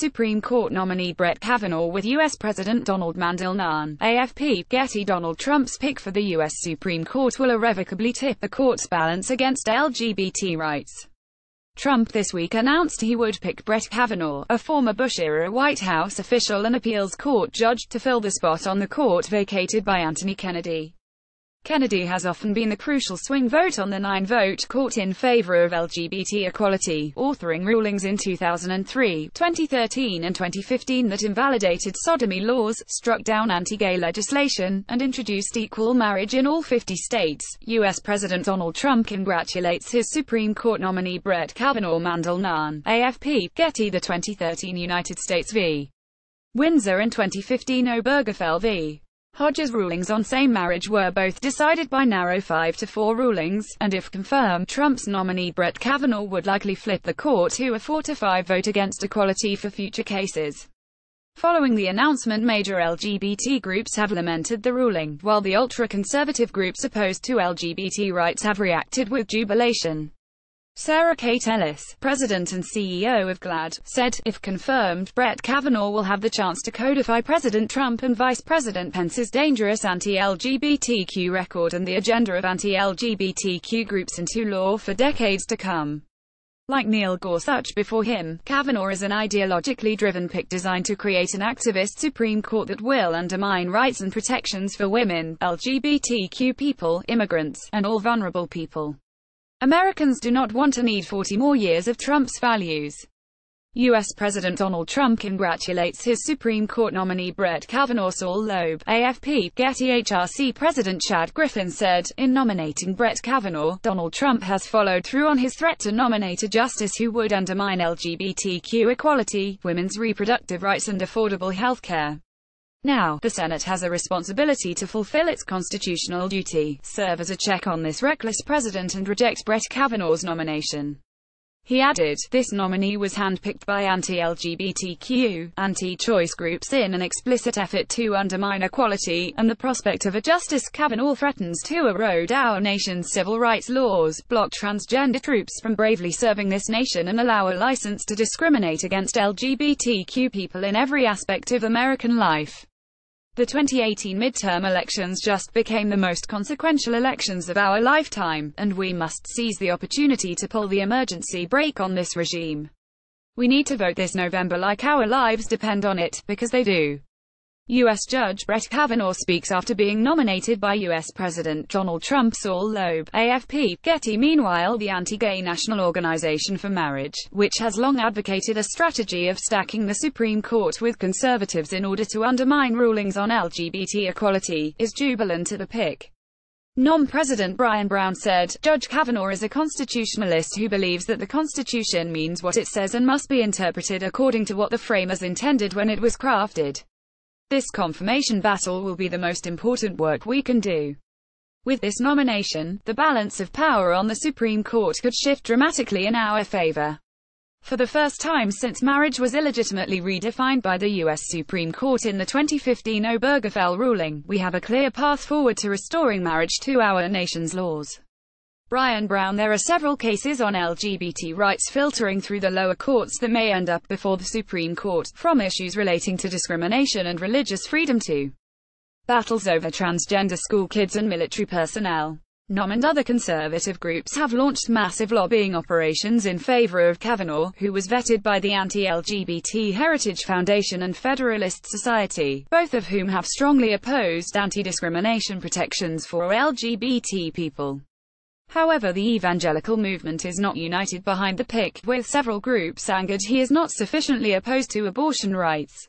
Supreme Court nominee Brett Kavanaugh with U.S. President Donald Mandel Nunn. AFP, Getty. Donald Trump's pick for the U.S. Supreme Court will irrevocably tip the court's balance against LGBT rights. Trump this week announced he would pick Brett Kavanaugh, a former Bush-era White House official and appeals court judge, to fill the spot on the court vacated by Anthony Kennedy. Kennedy has often been the crucial swing vote on the 9-vote court in favor of LGBT equality, authoring rulings in 2003, 2013 and 2015 that invalidated sodomy laws, struck down anti-gay legislation, and introduced equal marriage in all 50 states. U.S. President Donald Trump congratulates his Supreme Court nominee Brett Kavanaugh. Mandel Nunn. AFP, Getty. The 2013 United States v. Windsor and 2015 Obergefell v. Hodges rulings on same marriage were both decided by narrow 5-4 rulings, and if confirmed, Trump's nominee Brett Kavanaugh would likely flip the court to a 4-5 vote against equality for future cases. Following the announcement, major LGBT groups have lamented the ruling, while the ultra-conservative groups opposed to LGBT rights have reacted with jubilation. Sarah Kate Ellis, president and CEO of GLAAD, said, if confirmed, Brett Kavanaugh will have the chance to codify President Trump and Vice President Pence's dangerous anti-LGBTQ record and the agenda of anti-LGBTQ groups into law for decades to come. Like Neil Gorsuch before him, Kavanaugh is an ideologically driven pick designed to create an activist Supreme Court that will undermine rights and protections for women, LGBTQ people, immigrants, and all vulnerable people. Americans do not want to need 40 more years of Trump's values. U.S. President Donald Trump congratulates his Supreme Court nominee Brett Kavanaugh. Saul Loeb. AFP, Getty. HRC President Chad Griffin said, in nominating Brett Kavanaugh, Donald Trump has followed through on his threat to nominate a justice who would undermine LGBTQ equality, women's reproductive rights and affordable health care. Now, the Senate has a responsibility to fulfill its constitutional duty, serve as a check on this reckless president and reject Brett Kavanaugh's nomination. He added, this nominee was handpicked by anti-LGBTQ, anti-choice groups in an explicit effort to undermine equality, and the prospect of a Justice Kavanaugh threatens to erode our nation's civil rights laws, block transgender troops from bravely serving this nation and allow a license to discriminate against LGBTQ people in every aspect of American life. The 2018 midterm elections just became the most consequential elections of our lifetime, and we must seize the opportunity to pull the emergency brake on this regime. We need to vote this November like our lives depend on it, because they do. U.S. Judge Brett Kavanaugh speaks after being nominated by U.S. President Donald Trump. Saul Loeb. AFP, Getty. Meanwhile, the anti-gay National Organization for Marriage, which has long advocated a strategy of stacking the Supreme Court with conservatives in order to undermine rulings on LGBT equality, is jubilant at the pick. NOM President Brian Brown said, Judge Kavanaugh is a constitutionalist who believes that the Constitution means what it says and must be interpreted according to what the framers intended when it was crafted. This confirmation battle will be the most important work we can do. With this nomination, the balance of power on the Supreme Court could shift dramatically in our favor. For the first time since marriage was illegitimately redefined by the U.S. Supreme Court in the 2015 Obergefell ruling, we have a clear path forward to restoring marriage to our nation's laws. Brian Brown. There are several cases on LGBT rights filtering through the lower courts that may end up before the Supreme Court, from issues relating to discrimination and religious freedom to battles over transgender school kids and military personnel. NOM and other conservative groups have launched massive lobbying operations in favor of Kavanaugh, who was vetted by the Anti-LGBT Heritage Foundation and Federalist Society, both of whom have strongly opposed anti-discrimination protections for LGBT people. However, the evangelical movement is not united behind the pick, with several groups angered he is not sufficiently opposed to abortion rights.